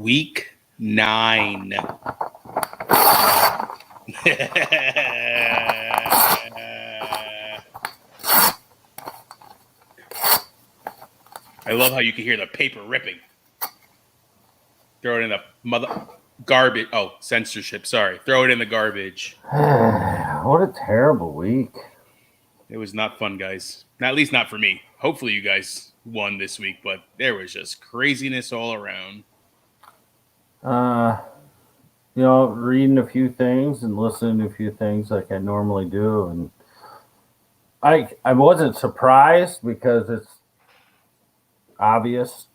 Week 9. I love how you can hear the paper ripping. Throw it in the garbage. Oh, censorship. Sorry. Throw it in the garbage. What a terrible week. It was not fun, guys. At least not for me. Hopefully you guys won this week, but there was just craziness all around. Reading a few things and listening to a few things like I normally do, and I wasn't surprised because it's obvious,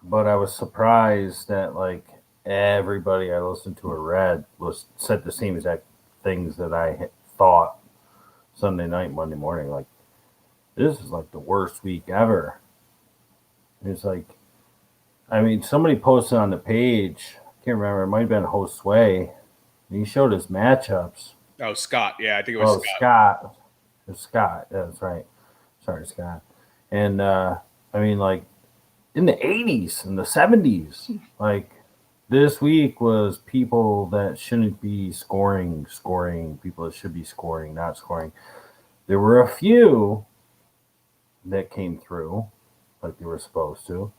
but I was surprised that like everybody I listened to or read said the same exact things that I thought Sunday night, Monday morning. Like, this is like the worst week ever. It's like, somebody posted on the page, I can't remember, it might have been Josue, and he showed his matchups. Oh, Scott. Yeah, I think it was Scott. It was Scott. Yeah, that's right. Sorry, Scott. And, like, in the 80s and the 70s, like, this week was people that shouldn't be scoring, people that should be scoring, not scoring. There were a few that came through like they were supposed to.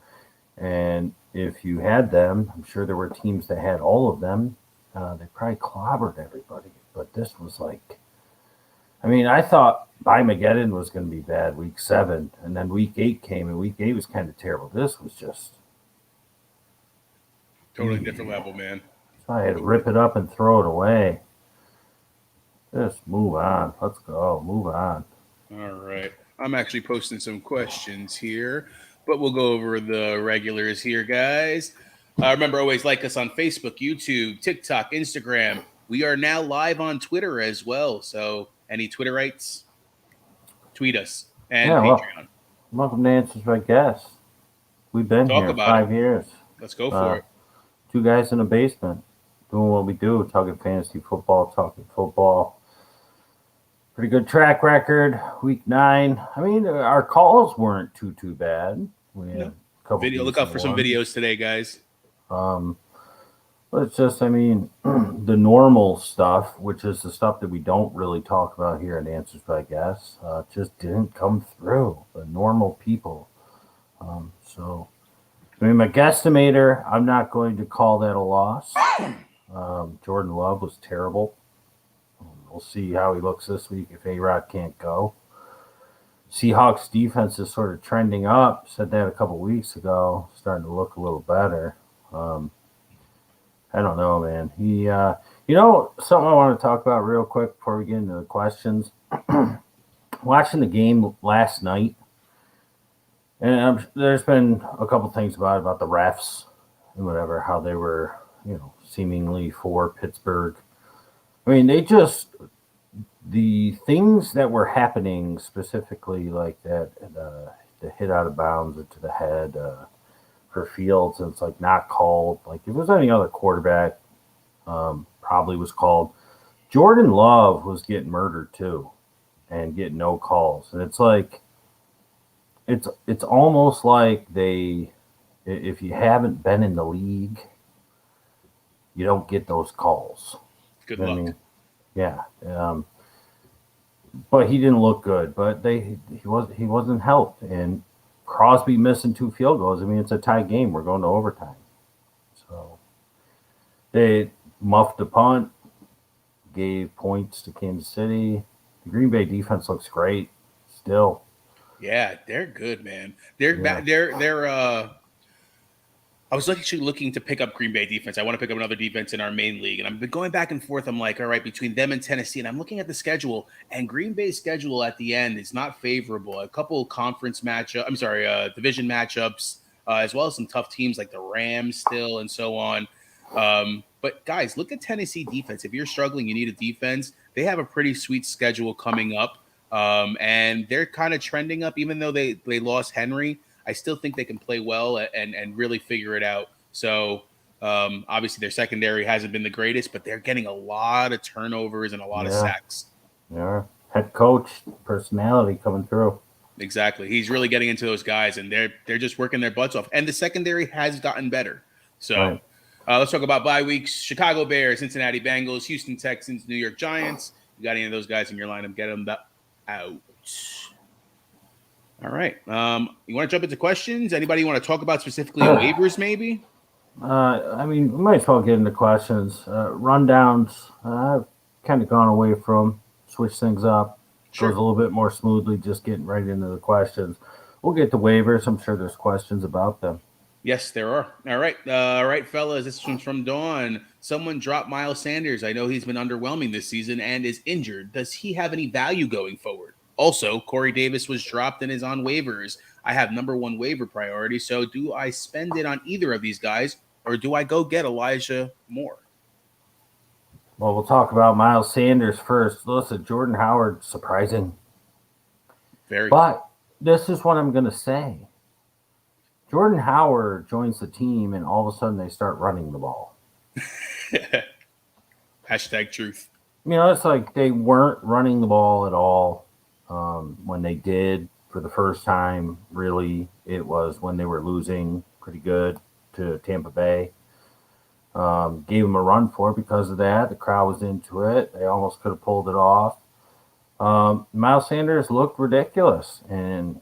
And if you had them, I'm sure there were teams that had all of them. They probably clobbered everybody. But this was like, I thought Mageddon was going to be bad week 7. And then week 8 came, and week 8 was kind of terrible. This was just totally different level, man. So I had to rip it up and throw it away. Just move on. Let's go. Move on. All right. I'm actually posting some questions here, but we'll go over the regulars here, guys. Remember, always like us on Facebook, YouTube, TikTok, Instagram. We are now live on Twitter as well. So any Twitterites, tweet us. And Patreon. Welcome to Answers by Guess. We've been here 5 years. Let's go for it. 2 guys in a basement doing what we do, talking fantasy football, talking football. Pretty good track record. Week 9. Our calls weren't too bad. We had a couple look out for some videos today, guys. But it's just, the normal stuff, which is the stuff that we don't really talk about here at Answers by Guess, just didn't come through. The normal people. My guesstimator, I'm not going to call that a loss. Jordan Love was terrible. We'll see how he looks this week if A-Rod can't go. Seahawks defense is sort of trending up. Said that a couple weeks ago. Starting to look a little better. I don't know, man. He, something I want to talk about real quick before we get into the questions. Watching the game last night, and there's been a couple things about the refs and whatever, how they were, seemingly for Pittsburgh. The things that were happening specifically like that, the hit out of bounds or to the head for Fields, and it's like not called. Like if it was any other quarterback, probably was called. Jordan Love was getting murdered too and getting no calls. And it's like, it's almost like if you haven't been in the league, you don't get those calls. Good luck. Yeah. But he didn't look good. But he wasn't helped. And Crosby missing 2 field goals. It's a tie game. We're going to overtime. So they muffed the punt, gave points to Kansas City. The Green Bay defense looks great still. Yeah, they're good, man. I was actually looking to pick up Green Bay defense. I want to pick up another defense in our main league. And I've been going back and forth. I'm like, all right, between them and Tennessee. And I'm looking at the schedule. And Green Bay's schedule at the end is not favorable. A couple division matchups, as well as some tough teams like the Rams still and so on. But, guys, look at Tennessee defense. If you're struggling, you need a defense. They have a pretty sweet schedule coming up. And they're kind of trending up, even though they lost Henry. I still think they can play well and really figure it out. So obviously their secondary hasn't been the greatest, but they're getting a lot of turnovers and a lot of sacks. Yeah, head coach personality coming through. Exactly. He's really getting into those guys, and they're just working their butts off. And the secondary has gotten better. So Let's talk about bye weeks. Chicago Bears, Cincinnati Bengals, Houston Texans, New York Giants. You got any of those guys in your lineup? Get them out. All right. You want to jump into questions? Anybody you want to talk about specifically waivers, maybe? I mean, we might as well get into questions. Rundowns, I've kind of gone away from, switch things up. Sure. Goes a little bit more smoothly, just getting right into the questions. We'll get to waivers. I'm sure there's questions about them. Yes, there are. All right, fellas. This one's from Dawn. Someone dropped Miles Sanders. I know he's been underwhelming this season and is injured. Does he have any value going forward? Also, Corey Davis was dropped and is on waivers. I have number one waiver priority. So do I spend it on either of these guys or do I go get Elijah Moore? Well, we'll talk about Miles Sanders first. Listen, Jordan Howard, surprising. Very. But this is what I'm going to say. Jordan Howard joins the team, and all of a sudden they start running the ball. Hashtag truth. You know, it's like they weren't running the ball at all when they did for the first time. Really, it was when they were losing pretty good to Tampa Bay. Gave them a run for it because of that. The crowd was into it. They almost could have pulled it off. Miles Sanders looked ridiculous, and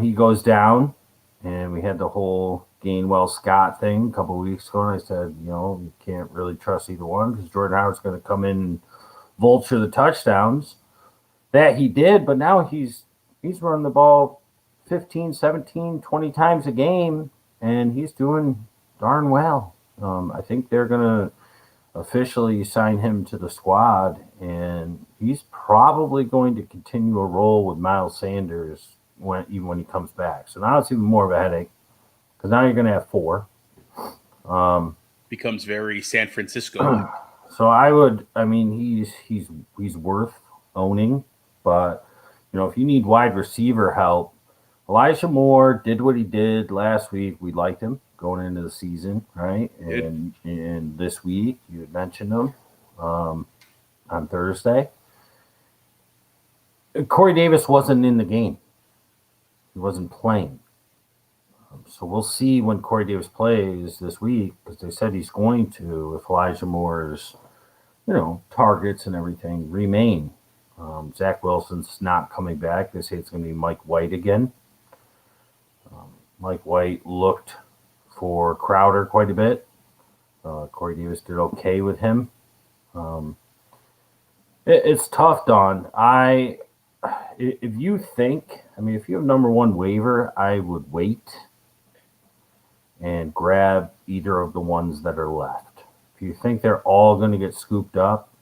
he goes down, and we had the whole Gainwell Scott thing a couple of weeks ago, and I said, you can't really trust either one because Jordan Howard's going to come in and vulture the touchdowns. That he did, but now he's running the ball 15, 17, 20 times a game, and he's doing darn well. I think they're going to officially sign him to the squad, and he's probably going to continue a role with Miles Sanders even when he comes back. So now it's even more of a headache because now you're going to have four. Becomes very San Francisco. So he's worth owning, but if you need wide receiver help, Elijah Moore did what he did last week. We liked him going into the season, right? And this week you had mentioned him on Thursday. Corey Davis wasn't in the game. He wasn't playing. So we'll see when Corey Davis plays this week because they said he's going to if Elijah Moore's, targets and everything remain. Zach Wilson's not coming back. They say it's going to be Mike White again. Mike White looked for Crowder quite a bit. Corey Davis did okay with him. It's tough, Don. If you have number one waiver, I would wait and grab either of the ones that are left. If you think they're all going to get scooped up,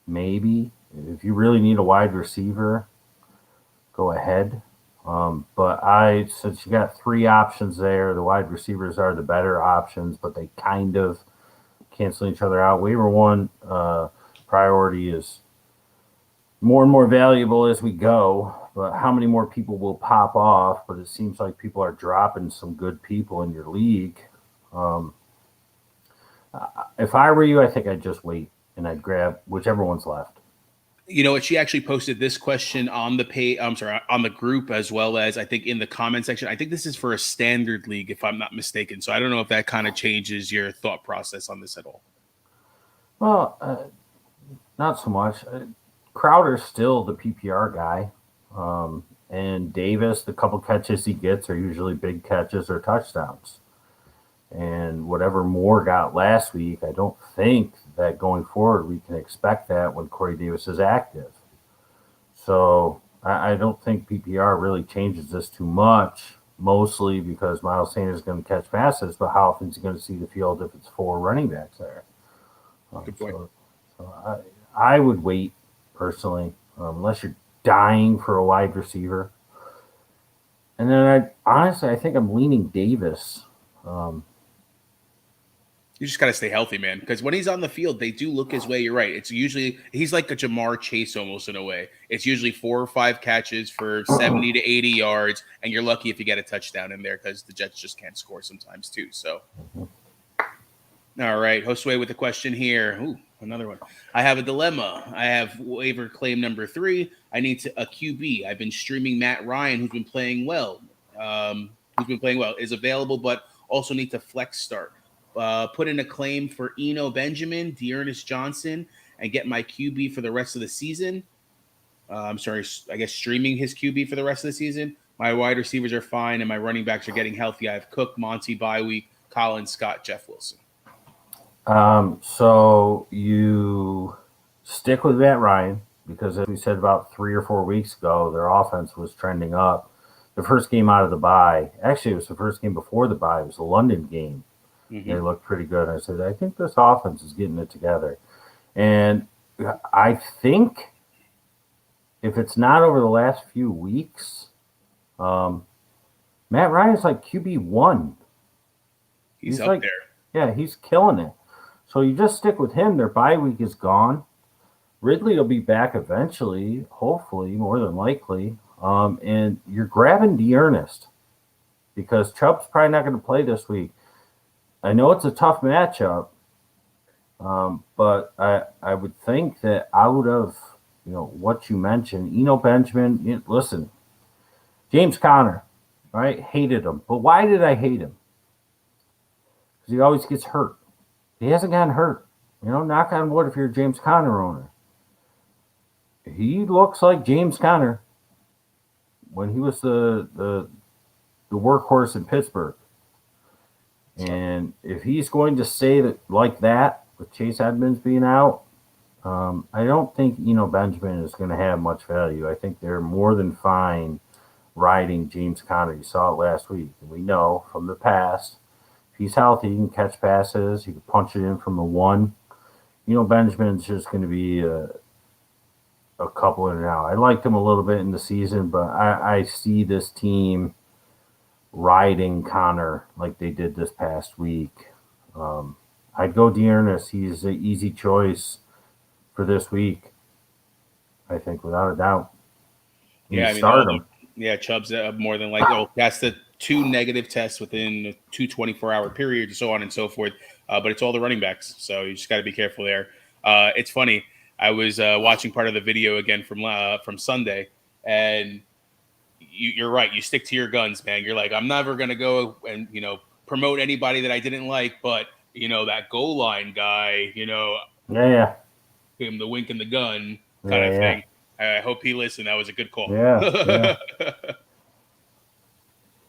maybe. If you really need a wide receiver, go ahead. But since you got three options there, the wide receivers are the better options, but they kind of cancel each other out. Waiver one priority is more and more valuable as we go, but how many more people will pop off? But it seems like people are dropping some good people in your league. If I were you, I think I'd just wait and I'd grab whichever one's left. You know what? She actually posted this question on the page. I'm sorry, on the group as well as I think in the comment section. I think this is for a standard league, if I'm not mistaken. So I don't know if that kind of changes your thought process on this at all. Well, not so much. Crowder's still the PPR guy, and Davis, the couple catches he gets are usually big catches or touchdowns. And whatever Moore got last week, I don't think that going forward we can expect that when Corey Davis is active. So I don't think PPR really changes this too much, mostly because Miles Sanders is going to catch passes, but how often is he going to see the field if it's four running backs there? Good point. So I would wait personally, unless you're dying for a wide receiver. And then I think I'm leaning Davis. You just got to stay healthy, man, because when he's on the field, they do look his way. You're right. It's usually he's like a Jamar Chase almost in a way. It's usually 4 or 5 catches for 70 to 80 yards, and you're lucky if you get a touchdown in there because the Jets just can't score sometimes too. So, all right, Josue with a question here. Ooh, another one. I have a dilemma. I have waiver claim number 3. I need a QB. I've been streaming Matt Ryan, who's been playing well. Is available, but Also need to flex start. Put in a claim for Eno Benjamin, Dearness Johnson, and get my QB for the rest of the season. I'm sorry, I guess streaming his QB for the rest of the season. My wide receivers are fine, and my running backs are getting healthy. I have Cook, Monty, bye week, Collins, Scott, Jeff Wilson. So you stick with Matt Ryan because, as we said about 3 or 4 weeks ago, their offense was trending up. The first game out of the bye, actually, it was the first game before the bye. It was the London game. Mm-hmm. They looked pretty good. I said, I think this offense is getting it together. And I think if it's not over the last few weeks, Matt Ryan's like QB1. He's up there. Yeah, he's killing it. So you just stick with him. Their bye week is gone. Ridley will be back eventually, hopefully, more than likely. And you're grabbing Dearness because Chubb's probably not going to play this week. I know it's a tough matchup, but I would think that out of what you mentioned, Eno Benjamin, listen, James Conner, right? Hated him. But why did I hate him? Because he always gets hurt. He hasn't gotten hurt. Knock on wood if you're a James Conner owner. He looks like James Conner when he was the workhorse in Pittsburgh. And if he's going to stay like that with Chase Edmonds being out, I don't think Eno Benjamin is going to have much value. I think they're more than fine riding James Conner. You saw it last week. And we know from the past, if he's healthy, he can catch passes. He can punch it in from the one. Eno Benjamin's just going to be a couple in and out. I liked him a little bit in the season, but I see this team riding Connor like they did this past week. I'd go Dearness. He's an easy choice for this week, I think, without a doubt. Yeah, start him. Yeah, Chubb's more than likely. That's the 2 negative tests within a 24-hour period, so on and so forth. But it's all the running backs, so you just got to be careful there. It's funny. I was watching part of the video again from Sunday, and you're right. You stick to your guns, man. You're like, I'm never going to go and, promote anybody that I didn't like, but, that goal line guy, Yeah. Give him the wink and the gun kind of thing. I hope he listened. That was a good call. Yeah.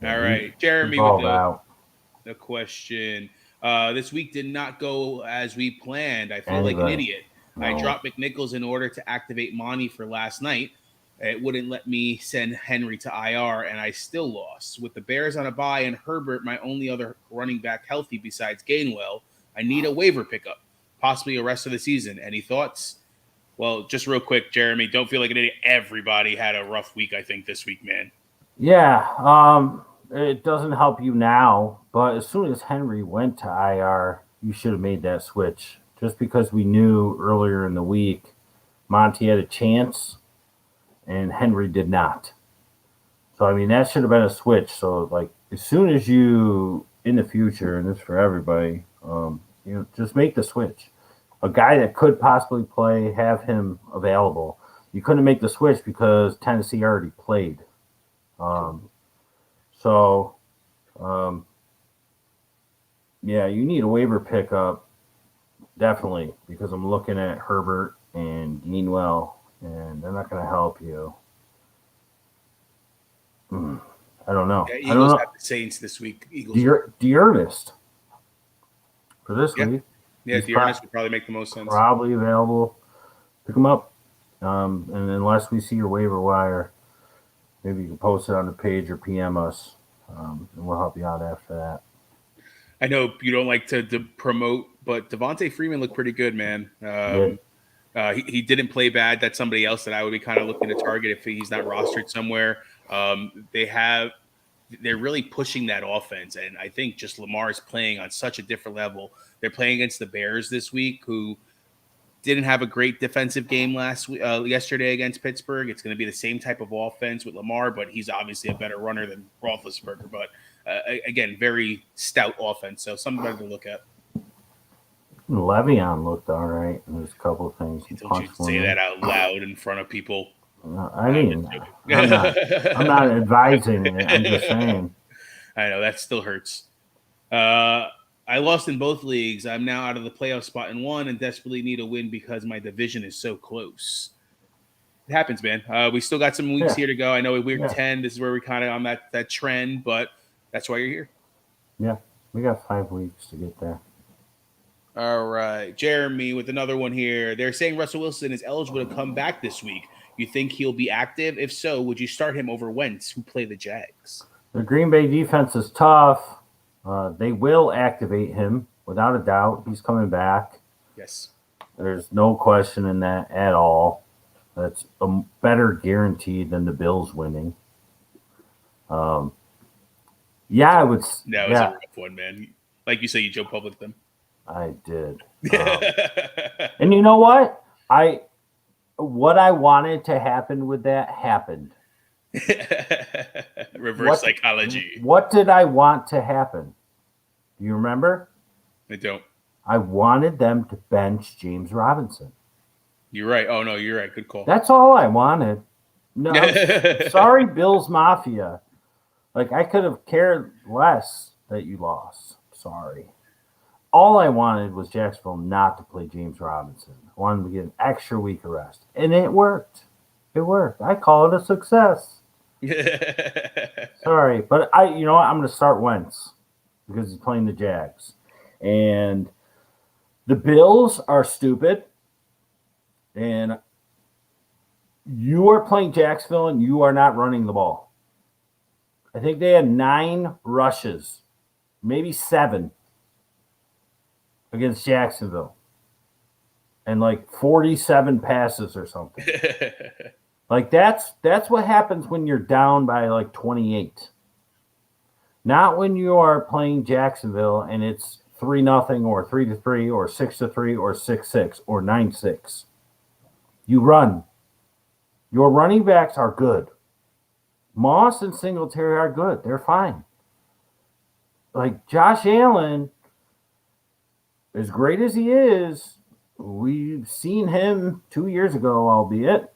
All right. Jeremy with the question. This week did not go as we planned. I feel like an idiot. No. I dropped McNichols in order to activate Monty for last night. It wouldn't let me send Henry to IR, and I still lost. With the Bears on a bye and Herbert, my only other running back healthy besides Gainwell, I need a waiver pickup, possibly a rest of the season. Any thoughts? Well, just real quick, Jeremy, don't feel like an idiot. Everybody had a rough week, I think, this week, man. Yeah, it doesn't help you now, but as soon as Henry went to IR, you should have made that switch. Just because we knew earlier in the week Monty had a chance and Henry did not. So, that should have been a switch. So, as soon as you, in the future, and this is for everybody, just make the switch. A guy that could possibly play, have him available. You couldn't make the switch because Tennessee already played. You need a waiver pickup. Definitely, because I'm looking at Herbert and Gainwell, and they're not going to help you. I don't know. Yeah, Eagles have the Saints this week. Dearness for this week. Yeah, Dearness would probably make the most sense. Probably available. Pick them up. And unless we see your waiver wire, maybe you can post it on the page or PM us, and we'll help you out after that. I know you don't like to promote, but Devontae Freeman looked pretty good, man. He didn't play bad. That's somebody else that I would be kind of looking to target if he's not rostered somewhere. They're really pushing that offense, and I think just Lamar is playing on such a different level. They're playing against the Bears this week, who didn't have a great defensive game yesterday against Pittsburgh. It's going to be the same type of offense with Lamar, but he's obviously a better runner than Roethlisberger. But again, very stout offense, so something to look at. Le'Veon looked all right. There's a couple of things. Don't you say that out loud in front of people. I'm not advising it. I'm just saying. I know that still hurts. I lost in both leagues. I'm now out of the playoff spot in one and desperately need a win because my division is so close. It happens, man. We still got some weeks here to go. I know we're 10. This is where we're kind of on that trend, but that's why you're here. Yeah, we got 5 weeks to get there. All right. Jeremy with another one here. They're saying Russell Wilson is eligible to come back this week. You think he'll be active? If so, would you start him over Wentz, who play the Jags? The Green Bay defense is tough. They will activate him, without a doubt. He's coming back. Yes. There's no question in that at all. That's a better guarantee than the Bills winning. Yeah, I would. That was a rough one, man. Like you say, you Joe Public them. I did. And you know what? What I wanted to happen with that happened. Reverse psychology. What did I want to happen? Do you remember? I don't. I wanted them to bench James Robinson. You're right. Oh, no, you're right. Good call. That's all I wanted. No, sorry, Bills Mafia. Like, I could have cared less that you lost. Sorry. All I wanted was Jacksonville not to play James Robinson. I wanted to get an extra week of rest. And it worked. It worked. I call it a success. Sorry. But you know what? I'm going to start Wentz because he's playing the Jags. And the Bills are stupid. And you are playing Jacksonville and you are not running the ball. I think they had 9 rushes, maybe 7 against Jacksonville. And like 47 passes or something. Like that's what happens when you're down by like 28. Not when you are playing Jacksonville and it's 3-0 or 3-3 or 6-3 or 6-6 or 9-6. You run. Your running backs are good. Moss and Singletary are good. They're fine. Like Josh Allen, as great as he is, we've seen him 2 years ago, albeit,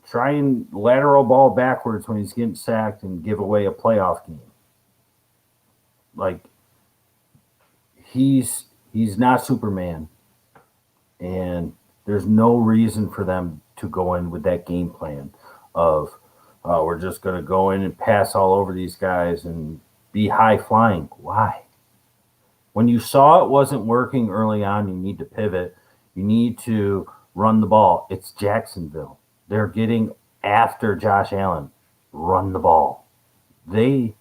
try and lateral ball backwards when he's getting sacked and give away a playoff game. Like, he's not Superman. And there's no reason for them to go in with that game plan of, we're just going to go in and pass all over these guys and be high flying. Why? When you saw it wasn't working early on, you need to pivot. You need to run the ball. It's Jacksonville. They're getting after Josh Allen. Run the ball. They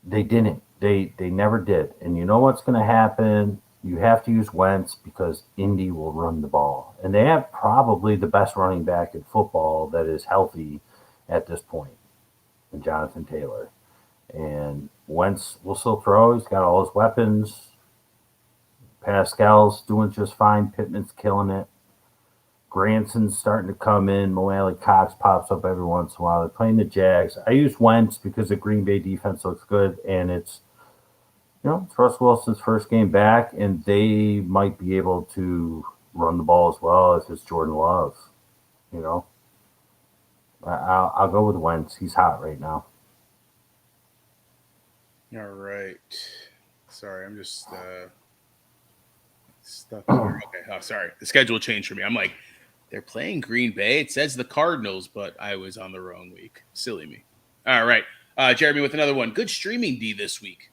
didn't. They never did. And you know what's going to happen? You have to use Wentz because Indy will run the ball. And they have probably the best running back in football that is healthy at this point, in Jonathan Taylor. And Wentz will still throw. He's got all his weapons. Pascal's doing just fine. Pittman's killing it. Granson's starting to come in. Mo Alley Cox pops up every once in a while. They're playing the Jags. I use Wentz because the Green Bay defense looks good, and it's Russell Wilson's first game back, and they might be able to run the ball as well if it's Jordan Love. I'll go with Wentz. He's hot right now. All right. Sorry, I'm just stuck here. Okay. Oh, sorry. The schedule changed for me. I'm like, they're playing Green Bay. It says the Cardinals, but I was on the wrong week. Silly me. All right. Jeremy with another one. Good streaming D this week.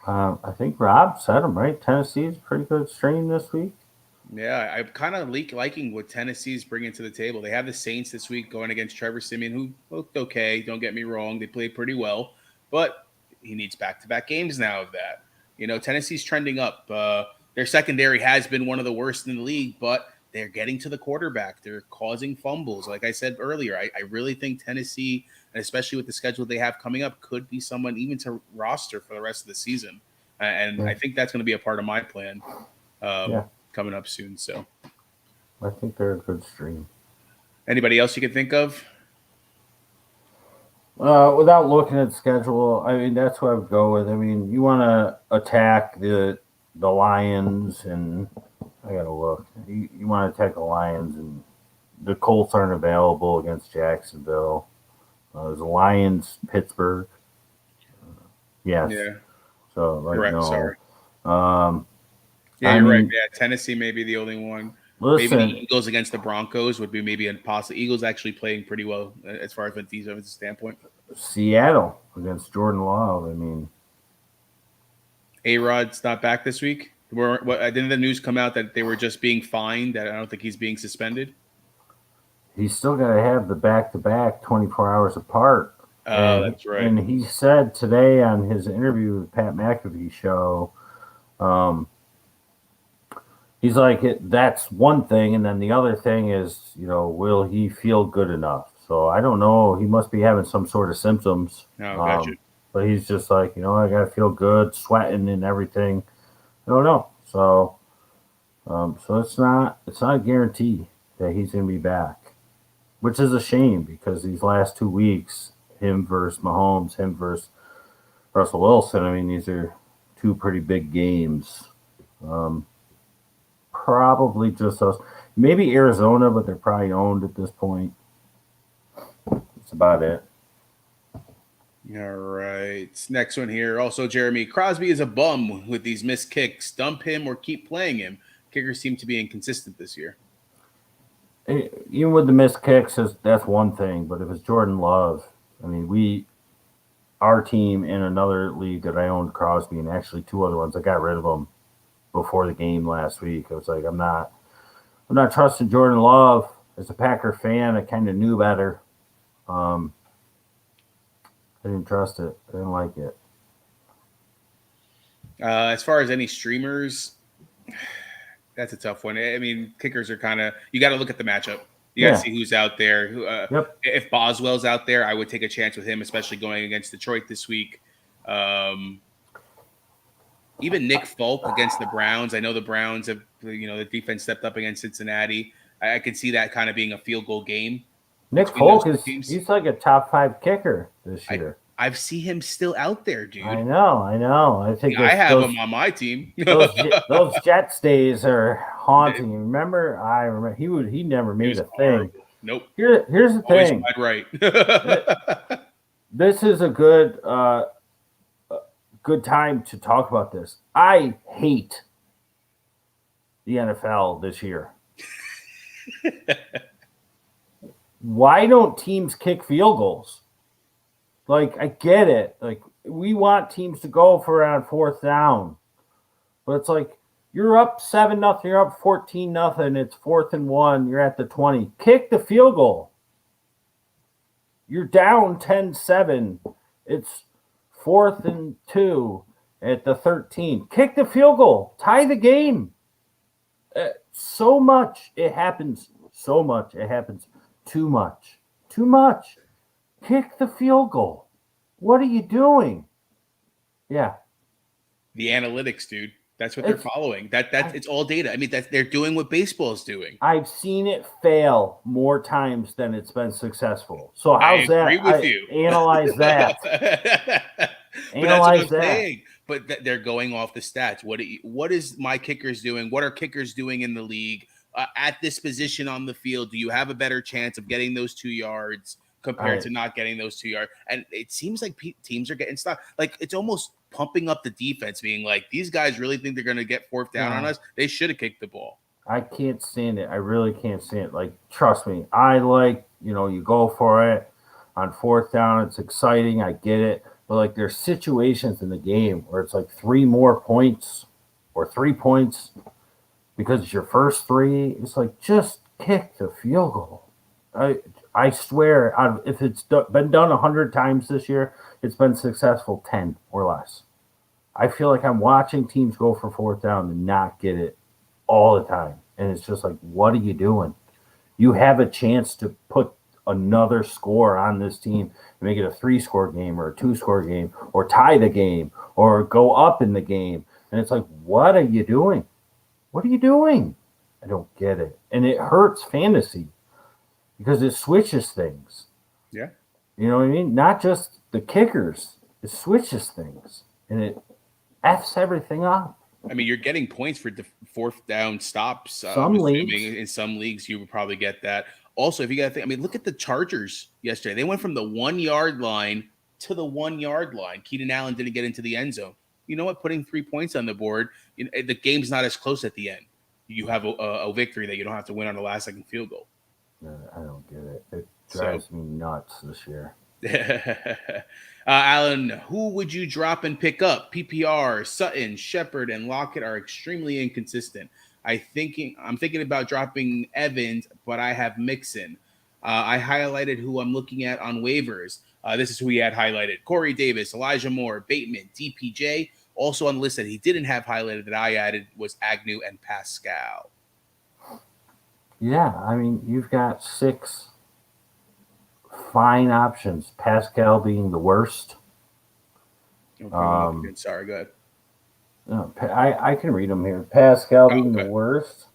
I think Rob said him, right? Tennessee's pretty good stream this week. Yeah, I'm kind of liking what Tennessee's bringing to the table. They have the Saints this week going against Trevor Siemian, who looked okay. Don't get me wrong. They played pretty well, but he needs back-to-back games now of that. Tennessee's trending up. Their secondary has been one of the worst in the league, but they're getting to the quarterback. They're causing fumbles. Like I said earlier, I really think Tennessee, and especially with the schedule they have coming up, could be someone even to roster for the rest of the season. And I think that's going to be a part of my plan coming up soon. So I think they're a good stream. Anybody else you can think of? Without looking at the schedule, I mean, that's what I would go with. I mean, you want to attack the Lions, and I got to look. You want to attack the Lions, and the Colts aren't available against Jacksonville. There's the Lions, Pittsburgh. Yes. Yeah. So like Correct. no. Sorry. Yeah, I you're right. mean, Yeah, Tennessee may be the only one. Maybe the listen, Eagles against the Broncos would be maybe impossible. Eagles actually playing pretty well as far as a defensive standpoint. Seattle against Jordan Love. I mean, A-Rod's not back this week. Didn't the news come out that they were just being fined? That I don't think he's being suspended. he's still got to have the back-to-back 24 hours apart. Oh, that's right. And he said today on his interview with Pat McAfee show, um, he's like, that's one thing, and then the other thing is, will he feel good enough? So I don't know. He must be having some sort of symptoms. Oh, gotcha. But he's just like, I got to feel good, sweating and everything. I don't know. So, so it's not a guarantee that he's going to be back, which is a shame because these last 2 weeks, him versus Mahomes, him versus Russell Wilson. I mean, these are two pretty big games. Probably just those. Maybe Arizona, but they're probably owned at this point. That's about it. All right. Next one here. Also, Jeremy Crosby is a bum with these missed kicks. Dump him or keep playing him. Kickers seem to be inconsistent this year. Even with the missed kicks, that's one thing. But if it's Jordan Love, I mean, our team in another league that I owned Crosby and actually two other ones, I got rid of them before the game last week. I was like, I'm not trusting Jordan Love. As a Packer fan, I kind of knew better. I didn't trust it. I didn't like it. As far as any streamers, that's a tough one. I mean, kickers are kind of, you got to look at the matchup. You got to see who's out there. Yep. If Boswell's out there, I would take a chance with him, especially going against Detroit this week. Even Nick Folk against the Browns. I know the Browns have, the defense stepped up against Cincinnati. I could see that kind of being a field goal game. Nick Folk he's like a top 5 kicker this year. I've seen him still out there, dude. I know. I think I have him on my team. those Jets days are haunting. Remember he never made a thing. Nope. Here's the thing. Right. This is a good time to talk about this. I hate the NFL this year. Why don't teams kick field goals? Like, I get it. Like, we want teams to go for on 4th down. But it's like, you're up 7-0, you're up 14-0, it's 4th and 1, you're at the 20. Kick the field goal. You're down 10-7. It's 4th and 2 at the 13. Kick the field goal. Tie the game. So much. It happens so much. It happens too much. Too much. Kick the field goal. What are you doing? Yeah. The analytics, dude. That's what they're following. It's all data. I mean, they're doing what baseball is doing. I've seen it fail more times than it's been successful. So how's that? I agree with you. Analyze that. Analyze that. But they're going off the stats. What is my kickers doing? What are kickers doing in the league at this position on the field? Do you have a better chance of getting those 2 yards compared to not getting those 2 yards? And it seems like teams are getting stuck. Like, it's almost pumping up the defense, being like, these guys really think they're going to get 4th down on us. They should have kicked the ball. I can't stand it. I really can't stand it. Like, trust me. I like, you go for it on 4th down. It's exciting. I get it. But, like, there's situations in the game where it's like 3 more points or 3 points because it's your first 3. It's like, just kick the field goal. I swear, if it's been done 100 times this year, it's been successful 10 or less. I feel like I'm watching teams go for 4th down and not get it all the time. And it's just like, what are you doing? You have a chance to put another score on this team and make it a 3-score game or a 2-score game or tie the game or go up in the game. And it's like, what are you doing? What are you doing? I don't get it. And it hurts fantasy because it switches things. Yeah. You know what I mean? Not just the kickers. It switches things. And it F's everything up. I mean, you're getting points for 4th down stops. Some leagues. In some leagues, you would probably get that. Also, if you got to think, I mean, look at the Chargers yesterday. They went from the 1-yard line to the 1 yard line. Keenan Allen didn't get into the end zone. You know what? Putting 3 points on the board, the game's not as close at the end. You have a victory that you don't have to win on the last second field goal. I don't get it. It drives me nuts this year. Alan, who would you drop and pick up? PPR, Sutton, Shepard, and Lockett are extremely inconsistent. I'm thinking about dropping Evans, but I have Mixon. I highlighted who I'm looking at on waivers. This is who he had highlighted: Corey Davis, Elijah Moore, Bateman, DPJ. Also on the list that he didn't have highlighted that I added was Agnew and Pascal. Yeah, I mean, you've got 6 fine options. Pascal being the worst. Okay, sorry, go ahead. No, I can read them here. Pascal being the worst,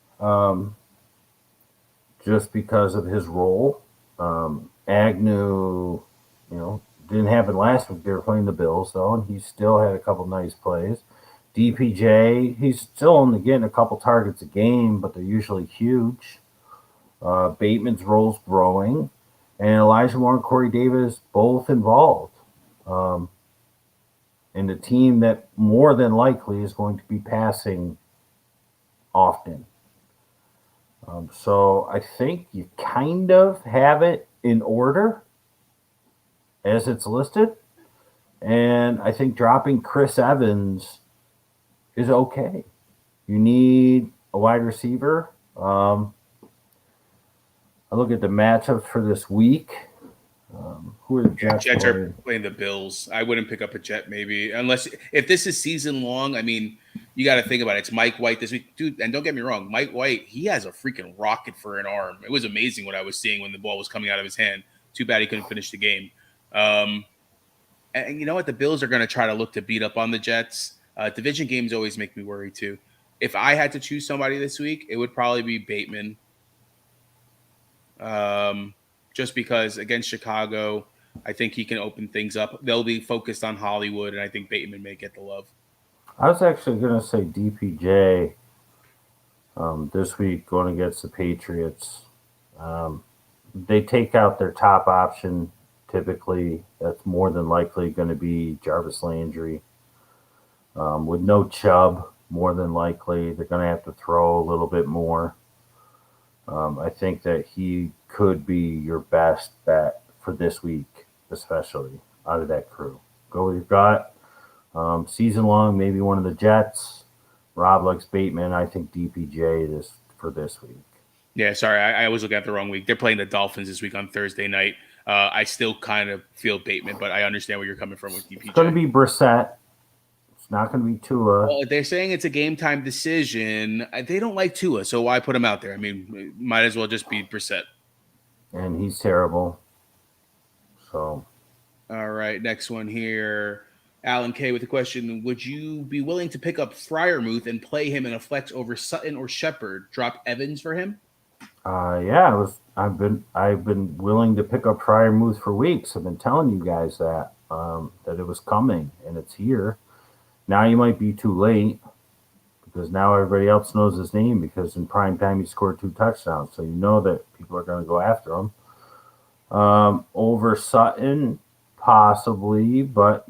just because of his role. Agnew, didn't happen last week. They were playing the Bills, though, and he still had a couple nice plays. DPJ, he's still only getting a couple targets a game, but they're usually huge. Bateman's role's growing. And Elijah Moore and Corey Davis both involved in a team that more than likely is going to be passing often. So I think you kind of have it in order as it's listed. And I think dropping Chris Evans is okay. You need a wide receiver. I look at the matchups for this week. Who are the Jets? Jets are playing the Bills. I wouldn't pick up a Jet maybe unless if this is season long. I mean, you got to think about it. It's Mike White this week, dude. And don't get me wrong, Mike White, he has a freaking rocket for an arm. It was amazing what I was seeing when the ball was coming out of his hand. Too bad he couldn't finish the game. And you know what? The Bills are going to try to look to beat up on the Jets. Division games always make me worry too. If I had to choose somebody this week, it would probably be Bateman. Just because against Chicago, I think he can open things up. They'll be focused on Hollywood, and I think Bateman may get the love. I was actually going to say DPJ this week going against the Patriots. They take out their top option. Typically, that's more than likely going to be Jarvis Landry. With no Chubb, more than likely, they're going to have to throw a little bit more. I think that he could be your best bet for this week, especially out of that crew. Go with your gut. Season long, maybe one of the Jets. Rob likes Bateman. I think DPJ is for this week. Yeah, sorry. I was looking at the wrong week. They're playing the Dolphins this week on Thursday night. I still kind of feel Bateman, but I understand where you're coming from with DPJ. It's going to be Brissett. It's not going to be Tua. Well, they're saying it's a game-time decision. They don't like Tua, so why put him out there? I mean, might as well just be Brissett. And he's terrible. So. All right, next one here. Alan K. with a question. Would you be willing to pick up Freiermuth and play him in a flex over Sutton or Shepard? Drop Evans for him? Yeah, I've been willing to pick up Freiermuth for weeks. I've been telling you guys that it was coming, and it's here. Now you might be too late because now everybody else knows his name because in prime time he scored 2 touchdowns. So you know that people are going to go after him. Over Sutton, possibly, but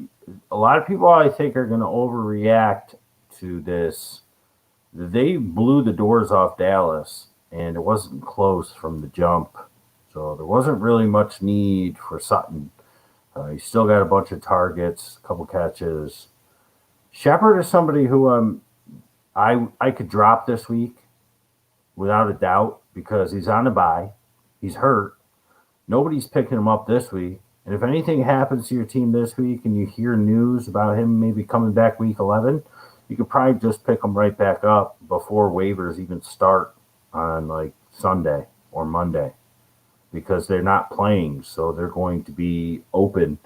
a lot of people I think are going to overreact to this. They blew the doors off Dallas, and it wasn't close from the jump. So there wasn't really much need for Sutton. He still got a bunch of targets, a couple catches. Shepard is somebody who I could drop this week without a doubt because he's on a bye. He's hurt. Nobody's picking him up this week. And if anything happens to your team this week and you hear news about him maybe coming back week 11, you could probably just pick him right back up before waivers even start on like Sunday or Monday because they're not playing. So they're going to be open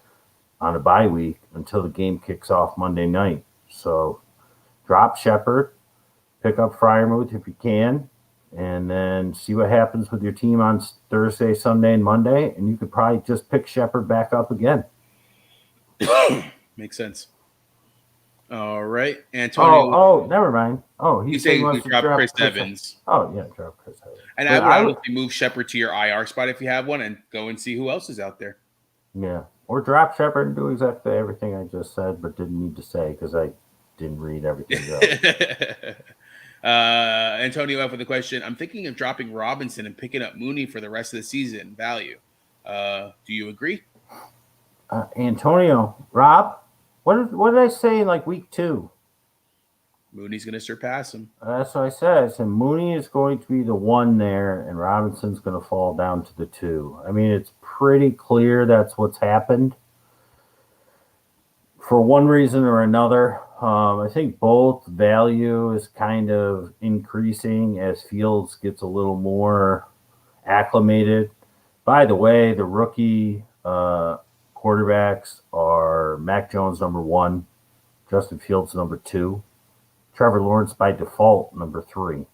on a bye week until the game kicks off Monday night. So drop Shepard, pick up Freiermuth if you can, and then see what happens with your team on Thursday, Sunday, and Monday. And you could probably just pick Shepard back up again. Makes sense. All right. Antonio. Never mind. Oh, he's saying you drop Chris Evans. Oh, yeah, drop Chris Evans. And I would honestly move Shepard to your IR spot if you have one and go and see who else is out there. Yeah. Or drop Shepard and do exactly everything I just said, but didn't need to say because I didn't read everything else. Antonio F with the question. I'm thinking of dropping Robinson and picking up Mooney for the rest of the season. Value. Do you agree? Antonio, Rob, what did I say in like week 2? Mooney's going to surpass him. That's what I said. I said Mooney is going to be the 1 there, and Robinson's going to fall down to the 2. I mean, it's pretty clear that's what's happened for one reason or another. I think both value is kind of increasing as Fields gets a little more acclimated. By the way, the rookie quarterbacks are Mac Jones number 1, Justin Fields number 2, Trevor Lawrence by default number 3, and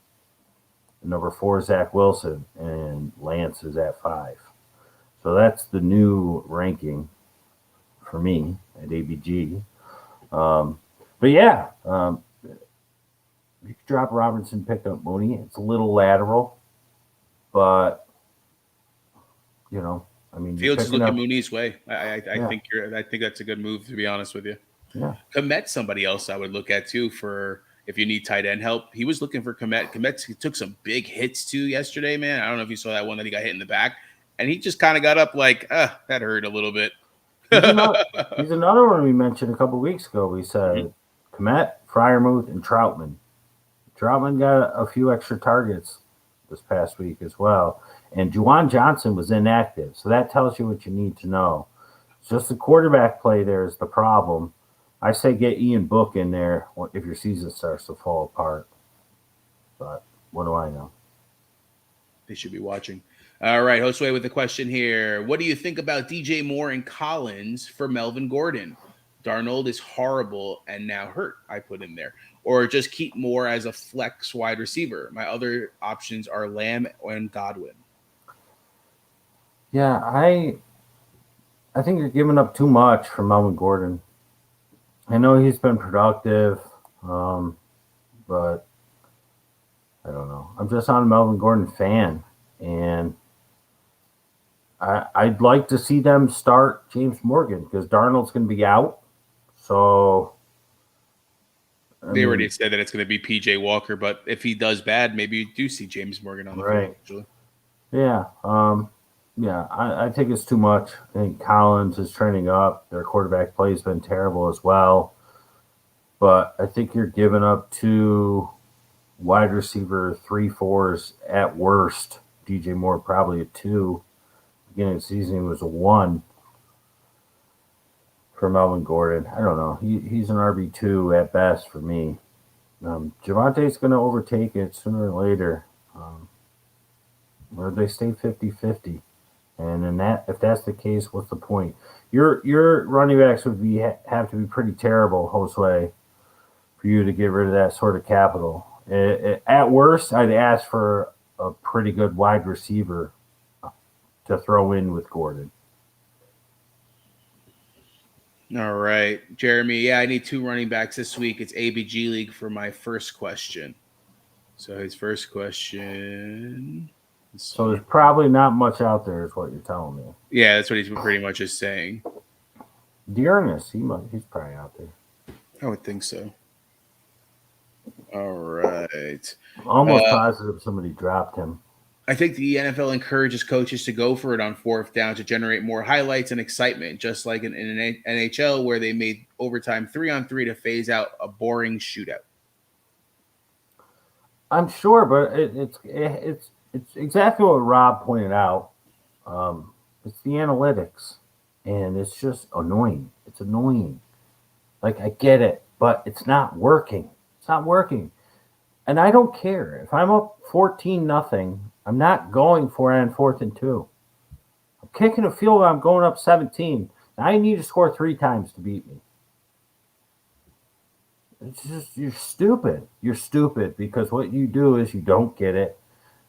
number 4 Zach Wilson, and Lance is at 5. So that's the new ranking for me at ABG. But yeah, you could drop Robinson, pick up Mooney. It's a little lateral, but I mean, Fields is looking Mooney's way. I think that's a good move, to be honest with you. Yeah. Komet's somebody else I would look at too for if you need tight end help. He was looking for Komet. Komet took some big hits too yesterday, man. I don't know if you saw that one that he got hit in the back, and he just kind of got up like, that hurt a little bit. He's another one we mentioned a couple weeks ago. We said Komet, Freiermuth, and Troutman. Troutman got a few extra targets this past week as well. And Juwan Johnson was inactive. So that tells you what you need to know. It's just the quarterback play there is the problem. I say get Ian Book in there if your season starts to fall apart. But what do I know? They should be watching. All right, Josue with the question here. What do you think about DJ Moore and Collins for Melvin Gordon? Darnold is horrible and now hurt, I put in there. Or just keep Moore as a flex wide receiver. My other options are Lamb and Godwin. Yeah, I think you're giving up too much for Melvin Gordon. I know he's been productive, but I don't know. I'm just not a Melvin Gordon fan, and I'd like to see them start James Morgan because Darnold's going to be out. So they already said that it's going to be PJ Walker, but if he does bad, maybe you do see James Morgan on the field. Actually. Yeah. I think it's too much. I think Collins is trending up. Their quarterback play has been terrible as well. But I think you're giving up 2 wide receiver 3-4s at worst. DJ Moore probably a 2. Beginning of the season, he was a 1 for Melvin Gordon. I don't know. He's an RB2 at best for me. Javante's going to overtake it sooner or later. Or they stay 50-50. And then if that's the case, what's the point? Your running backs would have to be pretty terrible, Josue, for you to get rid of that sort of capital. At worst, I'd ask for a pretty good wide receiver to throw in with Gordon. All right, Jeremy. Yeah, I need 2 running backs this week. It's ABG League for my first question. So his first question. So there's probably not much out there, is what you're telling me. Yeah, that's what he's pretty much just saying. Dearness, he's probably out there. I would think so. All right. Almost positive somebody dropped him. I think the NFL encourages coaches to go for it on 4th down to generate more highlights and excitement, just like in NHL where they made overtime 3-on-3 to phase out a boring shootout. I'm sure, but it's exactly what Rob pointed out. It's the analytics, and it's just annoying. It's annoying. Like, I get it, but it's not working. It's not working. And I don't care. If I'm up 14-0, I'm not going for it on 4th and 2. I'm kicking a field goal. I'm going up 17. Now I need to score 3 times to beat me. It's just, you're stupid. You're stupid because what you do is you don't get it.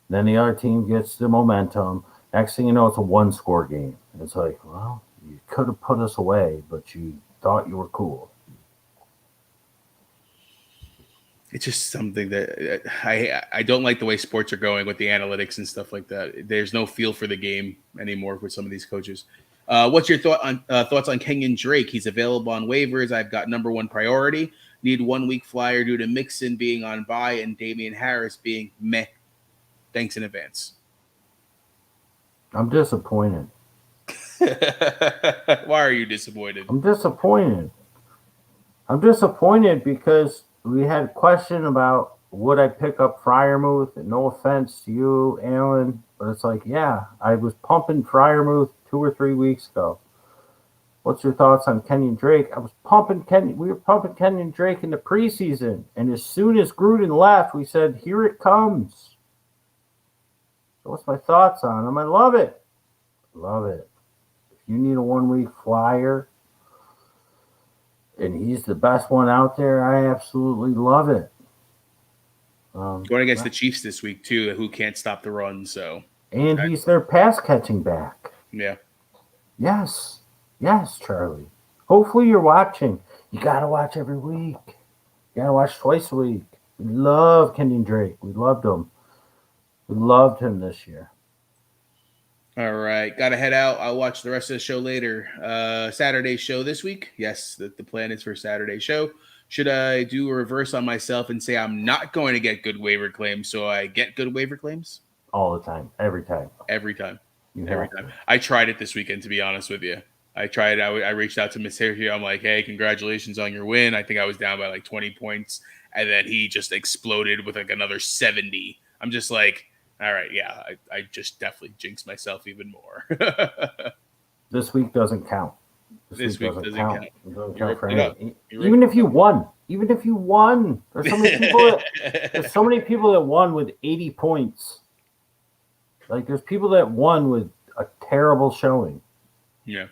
Then the other team gets the momentum. Next thing you know, it's a 1-score game. And it's like, well, you could have put us away, but you thought you were cool. It's just something that I don't like the way sports are going with the analytics and stuff like that. There's no feel for the game anymore with some of these coaches. What's your thoughts on Kenyan Drake? He's available on waivers. I've got number one priority. Need 1 week flyer due to Mixon being on bye and Damian Harris being meh. Thanks in advance. I'm disappointed. Why are you disappointed? I'm disappointed because we had a question about would I pick up Freiermuth? And no offense to you, Alan, but it's like, yeah, I was pumping Freiermuth 2 or 3 weeks ago. What's your thoughts on Kenyan Drake? We were pumping Kenyan Drake in the preseason, and as soon as Gruden left, we said, here it comes. So what's my thoughts on him? I love it. If you need a 1 week flyer, and he's the best one out there, I absolutely love it. Going against the Chiefs this week, too, who can't stop the run. And he's their pass-catching back. Yeah. Yes, Charlie. Hopefully you're watching. You got to watch every week. You got to watch twice a week. We love Kenyan Drake. We loved him. We loved him this year. All right. Got to head out. I'll watch the rest of the show later. Saturday show this week. Yes, the plan is for Saturday show. Should I do a reverse on myself and say I'm not going to get good waiver claims so I get good waiver claims? All the time. Every time. I tried it this weekend, to be honest with you. I tried. I reached out to Miss here. I'm like, hey, congratulations on your win. I think I was down by like 20 points. And then he just exploded with like another 70. I'm just like, all right, yeah, I just definitely jinxed myself even more. This week doesn't count. This week doesn't count. It doesn't count for anything. Even if you won. There's so many people that won with 80 points. Like, there's people that won with a terrible showing. Yeah.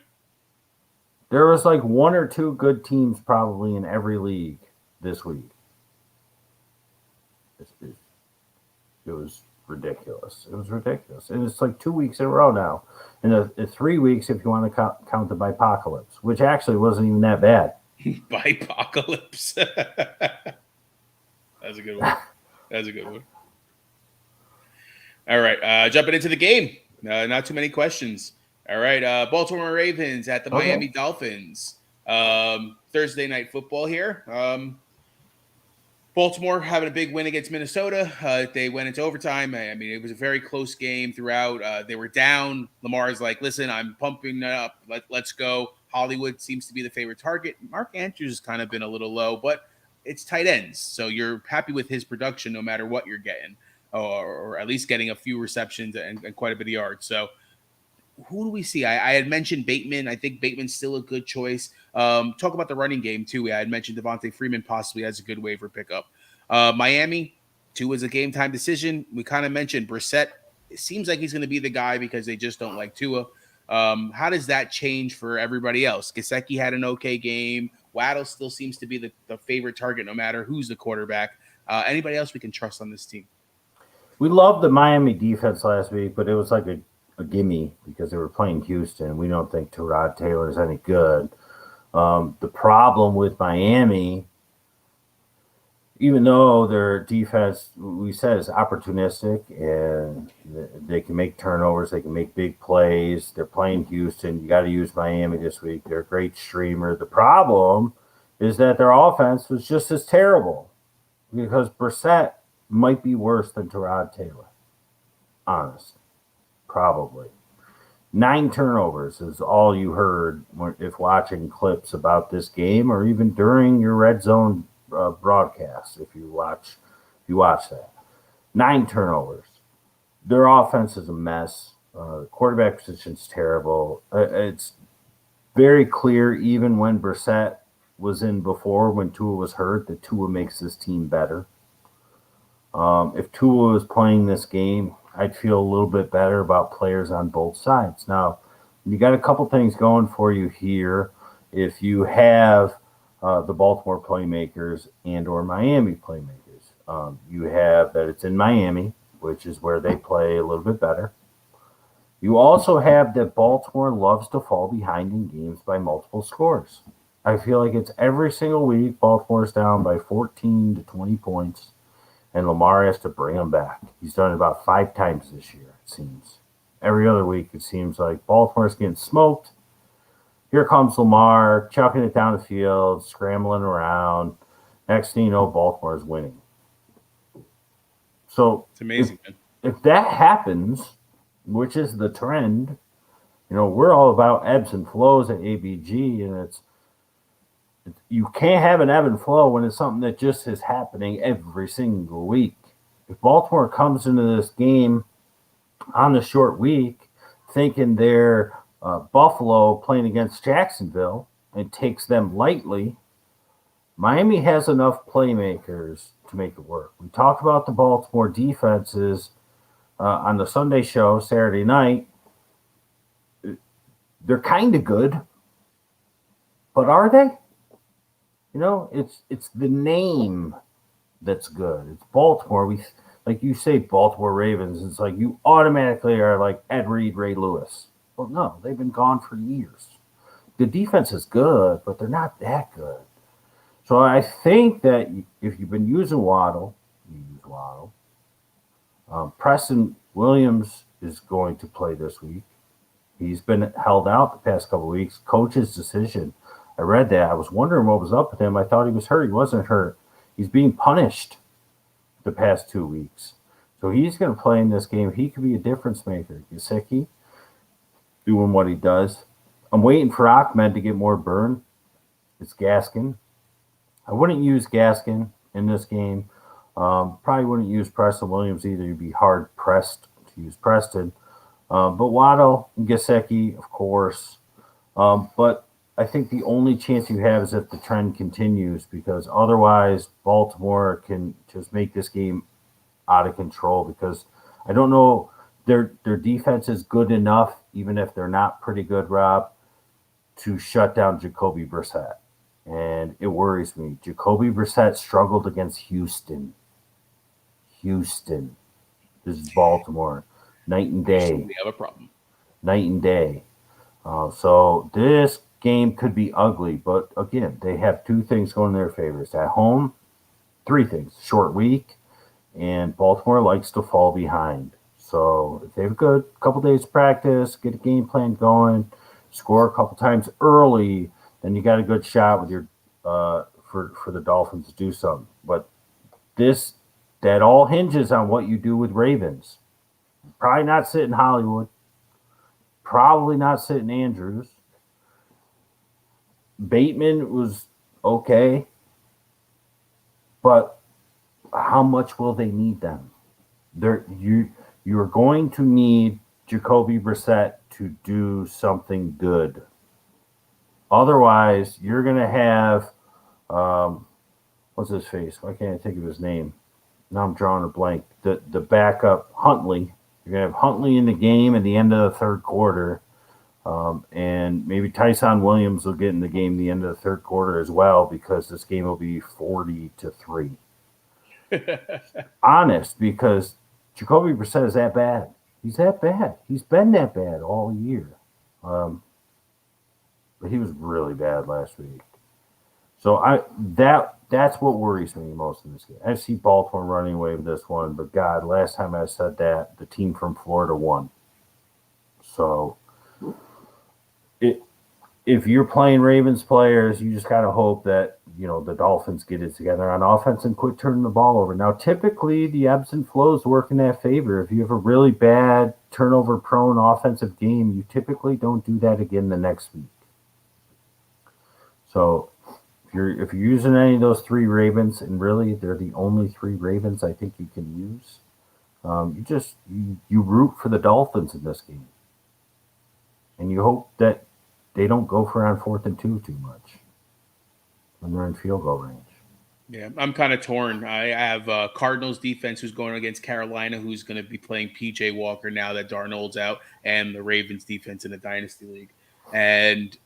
There was like 1 or 2 good teams probably in every league this week. It was ridiculous. And it's like 2 weeks in a row now. And the 3 weeks if you want to count the Bipocalypse, which actually wasn't even that bad. Bipocalypse. That's a good one. All right, jumping into the game. Not too many questions. All right, Baltimore Ravens at the Miami Dolphins. Thursday night football here. Baltimore having a big win against Minnesota. They went into overtime. I mean, it was a very close game throughout. They were down. Lamar's like, listen, I'm pumping it up. Let's go. Hollywood seems to be the favorite target. Mark Andrews has kind of been a little low, but it's tight ends. So you're happy with his production no matter what you're getting, or at least getting a few receptions and quite a bit of yards. So who do we see? I had mentioned Bateman. I think Bateman's still a good choice. Talk about the running game, too. I had mentioned Devontae Freeman possibly has a good waiver pickup. Miami, 2 is a game-time decision. We kind of mentioned Brissett. It seems like he's going to be the guy because they just don't like Tua. How does that change for everybody else? Gesicki had an okay game. Waddle still seems to be the favorite target no matter who's the quarterback. Anybody else we can trust on this team? We loved the Miami defense last week, but it was like a gimme because they were playing Houston. We don't think Tyrod Taylor's any good. The problem with Miami, even though their defense, we said, is opportunistic and they can make turnovers, they can make big plays. They're playing Houston. You got to use Miami this week. They're a great streamer. The problem is that their offense was just as terrible because Brissett might be worse than Tyrod Taylor. Honest. Probably. 9 turnovers is all you heard if watching clips about this game or even during your red zone broadcast. If you watch that, 9 turnovers. Their offense is a mess. Quarterback position's terrible. It's very clear, even when Brissett was in before, when Tua was hurt, that Tua makes this team better. If Tua was playing this game, I'd feel a little bit better about players on both sides. Now, you got a couple things going for you here. If you have the Baltimore playmakers and or Miami playmakers, you have that it's in Miami, which is where they play a little bit better. You also have that Baltimore loves to fall behind in games by multiple scores. I feel like it's every single week Baltimore's down by 14 to 20 points. And Lamar has to bring him back. He's done it about 5 times this year, it seems. Every other week, it seems like Baltimore's getting smoked, here comes Lamar, chucking it down the field, scrambling around. Next thing you know, Baltimore is winning. So It's amazing, man. if that happens, which is the trend, we're all about ebbs and flows at ABG, and you can't have an ebb and flow when it's something that just is happening every single week. If Baltimore comes into this game on the short week thinking they're Buffalo playing against Jacksonville and takes them lightly, Miami has enough playmakers to make it work. We talked about the Baltimore defenses on the Sunday show Saturday night. They're kind of good, but are they? It's the name that's good. It's Baltimore. Like you say, Baltimore Ravens. It's like you automatically are like Ed Reed, Ray Lewis. Well, no, they've been gone for years. The defense is good, but they're not that good. So I think that if you've been using Waddle, you use Waddle. Preston Williams is going to play this week. He's been held out the past couple of weeks. Coach's decision. I read that. I was wondering what was up with him. I thought he was hurt. He wasn't hurt. He's being punished the past 2 weeks. So he's going to play in this game. He could be a difference maker. Gesicki doing what he does. I'm waiting for Ahmed to get more burn. It's Gaskin. I wouldn't use Gaskin in this game. Probably wouldn't use Preston Williams either. You'd be hard pressed to use Preston. But Waddle and Gesicki, of course. But I think the only chance you have is if the trend continues, because otherwise Baltimore can just make this game out of control, because I don't know, their defense is good enough, even if they're not pretty good, Rob, to shut down Jacoby Brissett. And it worries me. Jacoby Brissett struggled against Houston. This is Baltimore. Night and day. We have a problem. Night and day. So this game could be ugly, but again, they have two things going in their favors. At home, three things. Short week, and Baltimore likes to fall behind. So if they have a good couple days of practice, get a game plan going, score a couple times early, then you got a good shot with your for the Dolphins to do something. But that all hinges on what you do with Ravens. Probably not sitting Hollywood. Probably not sitting Andrews. Bateman was okay, but how much will they need them? You're going to need Jacoby Brissett to do something good. Otherwise, you're going to have what's his face? Why can't I think of his name? Now I'm drawing a blank. The backup Huntley. You're going to have Huntley in the game at the end of the third quarter. And maybe Tyson Williams will get in the game at the end of the third quarter as well, because this game will be 40-3. Honest, because Jacoby Brissett is that bad. He's that bad. He's been that bad all year. But he was really bad last week. So that's what worries me most in this game. I see Baltimore running away with this one, but God, last time I said that, the team from Florida won. So if you're playing Ravens players, you just gotta hope that the Dolphins get it together on offense and quit turning the ball over. Now, typically the ebbs and flows work in that favor. If you have a really bad turnover-prone offensive game, you typically don't do that again the next week. So if you're using any of those three Ravens, and really they're the only three Ravens I think you can use, you root for the Dolphins in this game, and you hope that they don't go for on 4th and 2 too much when they're in field goal range. Yeah, I'm kind of torn. I have Cardinals defense who's going against Carolina, who's going to be playing PJ Walker now that Darnold's out, and the Ravens defense in the Dynasty League. And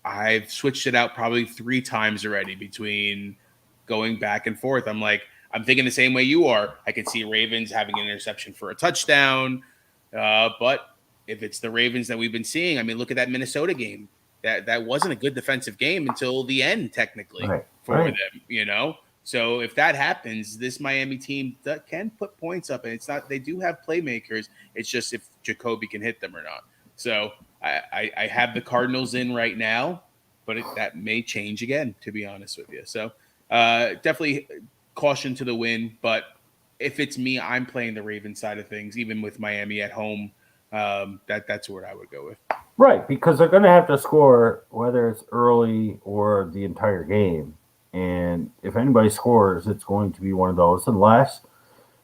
I've switched it out probably 3 times already between going back and forth. I'm thinking the same way you are. I could see Ravens having an interception for a touchdown. But if it's the Ravens that we've been seeing, look at that Minnesota game. That wasn't a good defensive game until the end, technically, for them, So if that happens, this Miami team can put points up, and it's not. They do have playmakers. It's just if Jacoby can hit them or not. So I have the Cardinals in right now, but that may change again, to be honest with you. So definitely caution to the win. But if it's me, I'm playing the Ravens side of things, even with Miami at home. That's where I would go with. Right, because they're going to have to score whether it's early or the entire game. And if anybody scores, it's going to be one of those, unless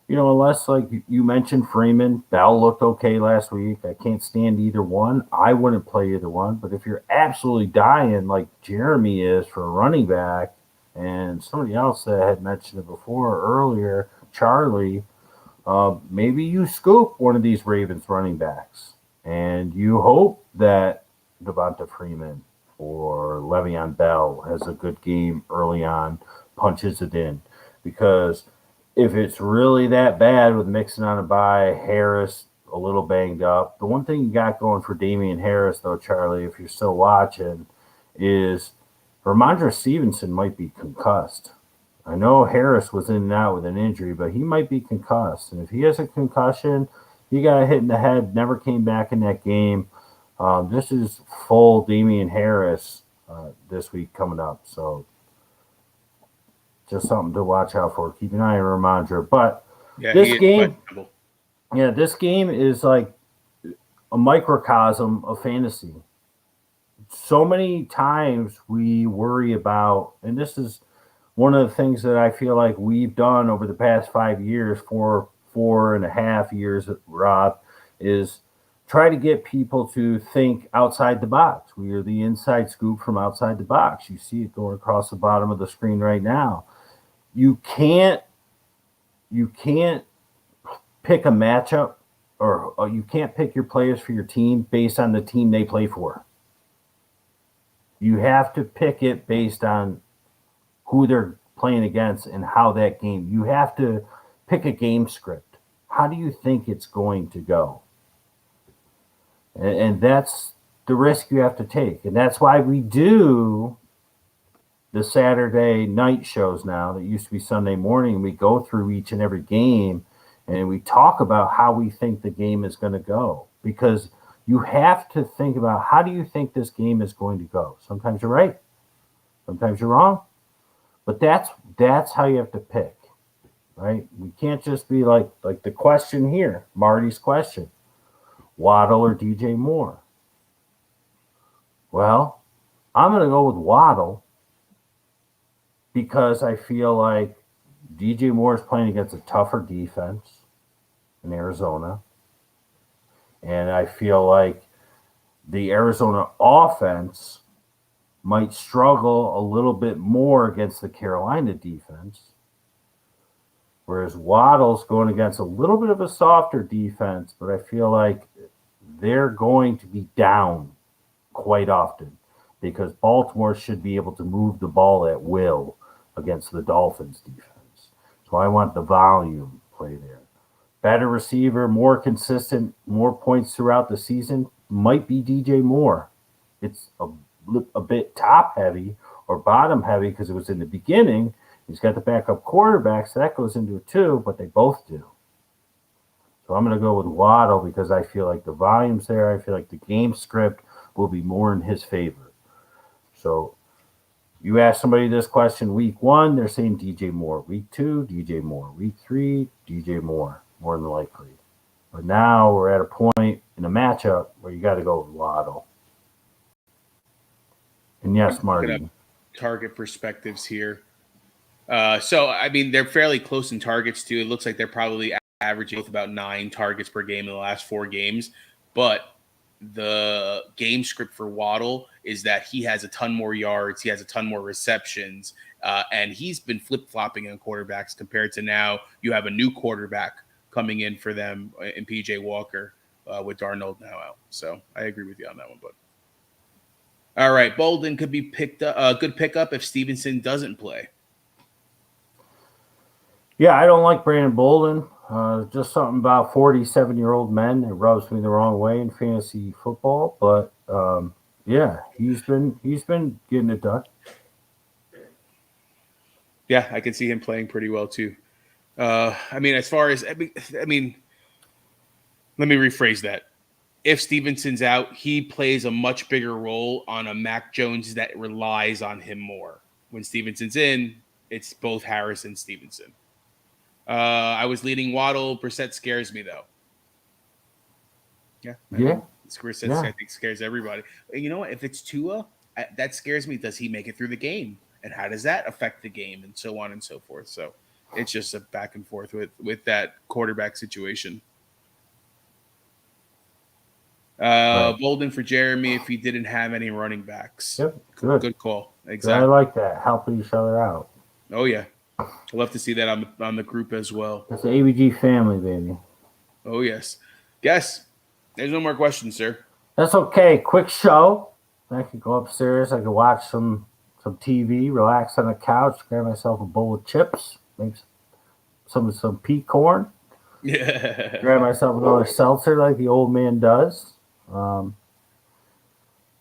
like you mentioned Freeman, Bell looked okay last week. I can't stand either one. I wouldn't play either one. But if you're absolutely dying like Jeremy is for a running back, and somebody else that had mentioned it before earlier, Charlie, maybe you scoop one of these Ravens running backs, and you hope that Devonta Freeman or Le'Veon Bell has a good game early on, punches it in, because if it's really that bad with Mixon on a bye, Harris a little banged up. The one thing you got going for Damian Harris, though, Charlie, if you're still watching, is Ramondre Stevenson might be concussed. I know Harris was in and out with an injury, but he might be concussed. And if he has a concussion, he got hit in the head, never came back in that game. This is full Damian Harris this week coming up. So just something to watch out for. Keep an eye on Ramondre. But this game is like a microcosm of fantasy. So many times we worry about, and this is one of the things that I feel like we've done over the past 5 years, 4.5 years, Rob, is try to get people to think outside the box. We are the inside scoop from outside the box. You see it going across the bottom of the screen right now. You can't pick a matchup, or you can't pick your players for your team based on the team they play for. You have to pick it based on who they're playing against and how that game. You have to pick a game script. How do you think it's going to go? And that's the risk you have to take. And that's why we do the Saturday night shows now that used to be Sunday morning. We go through each and every game and we talk about how we think the game is going to go, because you have to think about, how do you think this game is going to go? Sometimes you're right, sometimes you're wrong, but that's how you have to pick, right? We can't just be like the question here, Marty's question, Waddle or DJ Moore. Well, I'm going to go with Waddle because I feel like DJ Moore is playing against a tougher defense in Arizona. And I feel like the Arizona offense might struggle a little bit more against the Carolina defense, whereas Waddle's going against a little bit of a softer defense, but I feel like they're going to be down quite often because Baltimore should be able to move the ball at will against the Dolphins defense. So I want the volume play there. Better receiver, more consistent, more points throughout the season might be DJ Moore. It's a bit top heavy or bottom heavy because it was in the beginning. He's got the backup quarterback, so that goes into it too, but they both do. So I'm going to go with Waddle because I feel like the volume's there. I feel like the game script will be more in his favor. So you ask somebody this question week 1, they're saying DJ Moore. Week 2, DJ Moore. Week 3, DJ Moore, more than likely. But now we're at a point in a matchup where you got to go with Waddle. And yes, Marty. Target perspectives here. So, I mean, they're fairly close in targets, too. It looks like they're probably averaging about 9 targets per game in the last 4 games. But the game script for Waddle is that he has a ton more yards, he has a ton more receptions, and he's been flip-flopping on quarterbacks compared to now you have a new quarterback coming in for them in PJ Walker with Darnold now out. So I agree with you on that one, bud. All right, Bolden could be picked up, a good pickup if Stevenson doesn't play. Yeah, I don't like Brandon Bolden. Just something about 47-year-old men that rubs me the wrong way in fantasy football. But yeah, he's been getting it done. Yeah, I can see him playing pretty well too. I mean, as far as I mean, let me rephrase that. if Stevenson's out, he plays a much bigger role on a Mac Jones that relies on him more. When Stevenson's in, it's both Harris and Stevenson. I was leading Waddle. Brissett scares me, though. Yeah. Brissett, I think, scares everybody. And you know what? If it's Tua, that scares me. Does he make it through the game? And how does that affect the game? And so on and so forth. So it's just a back and forth with that quarterback situation. Right. Bolden for Jeremy if he didn't have any running backs. Yep, good call. Exactly. I like that, helping each other out. Oh yeah, I'd love to see that on the group as well. It's the ABG family, baby. Oh yes. There's no more questions, sir. That's okay. Quick show. I could go upstairs. I could watch some TV, relax on the couch, grab myself a bowl of chips, make some pea corn. Yeah. Grab myself another seltzer like the old man does.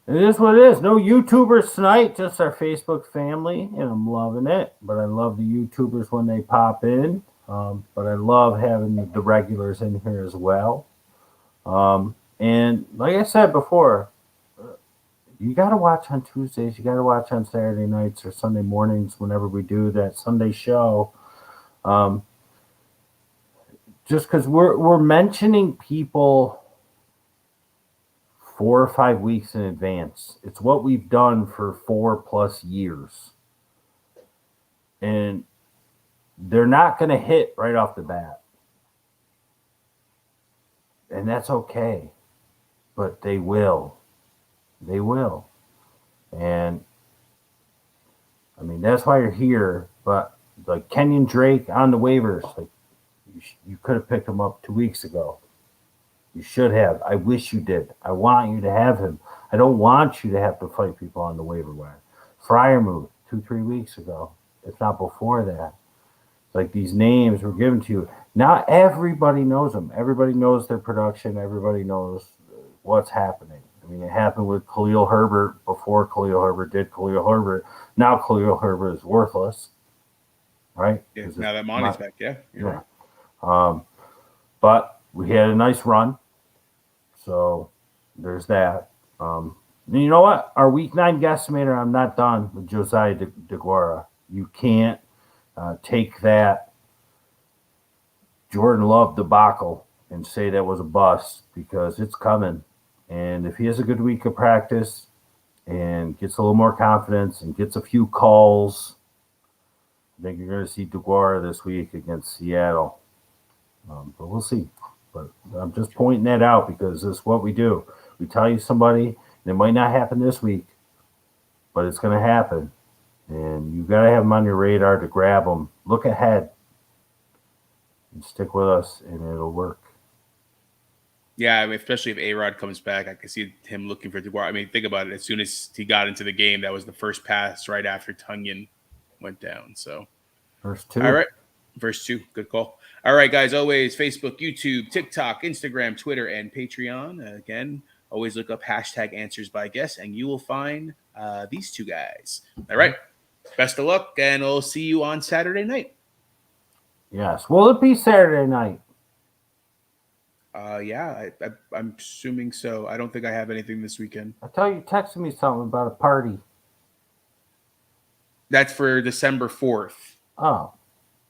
It is what it is. No YouTubers tonight, just our Facebook family, and I'm loving it. But I love the YouTubers when they pop in. But I love having the regulars in here as well. And like I said before, you got to watch on Tuesdays. You got to watch on Saturday nights or Sunday mornings whenever we do that Sunday show. Just because we're mentioning people 4 or 5 weeks in advance. It's what we've done for 4+ years. And they're not going to hit right off the bat. And that's okay. But they will. They will. And I mean, that's why you're here. But like Kenyan Drake on the waivers, like you could have picked him up 2 weeks ago. You should have. I wish you did. I want you to have him. I don't want you to have to fight people on the waiver wire. Fryer moved 2-3 weeks ago, if not before that. Like these names were given to you. Not everybody knows them. Everybody knows their production. Everybody knows what's happening. I mean, it happened with Khalil Herbert before Khalil Herbert did Khalil Herbert. Now Khalil Herbert is worthless, right? Yeah, now that Monty's back, yeah. Right. But we had a nice run. So there's that. And you know what? Our week 9 guesstimator, I'm not done with Josiah DeGuara. You can't take that Jordan Love debacle and say that was a bust because it's coming. And if he has a good week of practice and gets a little more confidence and gets a few calls, I think you're going to see DeGuara this week against Seattle. But we'll see. But I'm just pointing that out because it's what we do. We tell you somebody, and it might not happen this week, but it's going to happen. And you got to have them on your radar to grab them. Look ahead and stick with us, and it'll work. Yeah, I mean, especially if A-Rod comes back, I can see him looking for DeGuara. I mean, think about it. As soon as he got into the game, that was the first pass right after Tunyon went down. So, First 2. All right. Verse 2. Good call. All right, guys. Always Facebook, YouTube, TikTok, Instagram, Twitter, and Patreon. Again, always look up #answers by guess, and you will find these two guys. All right. Best of luck, and we'll see you on Saturday night. Yes. Will it be Saturday night? Yeah, I'm assuming so. I don't think I have anything this weekend. I thought you texted me something about a party. That's for December 4th. Oh,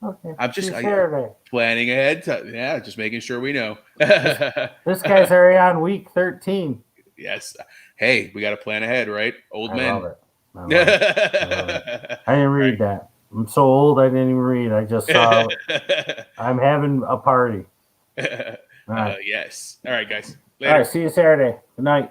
okay. I'm just Saturday. Planning ahead. Yeah, just making sure we know. This guy's already on week 13. Yes. Hey, we got to plan ahead, right? Old men. Love it. I love it. I didn't read that. I'm so old I didn't even read. I just saw I'm having a party. Yes. All right, guys. Later. All right, see you Saturday. Good night.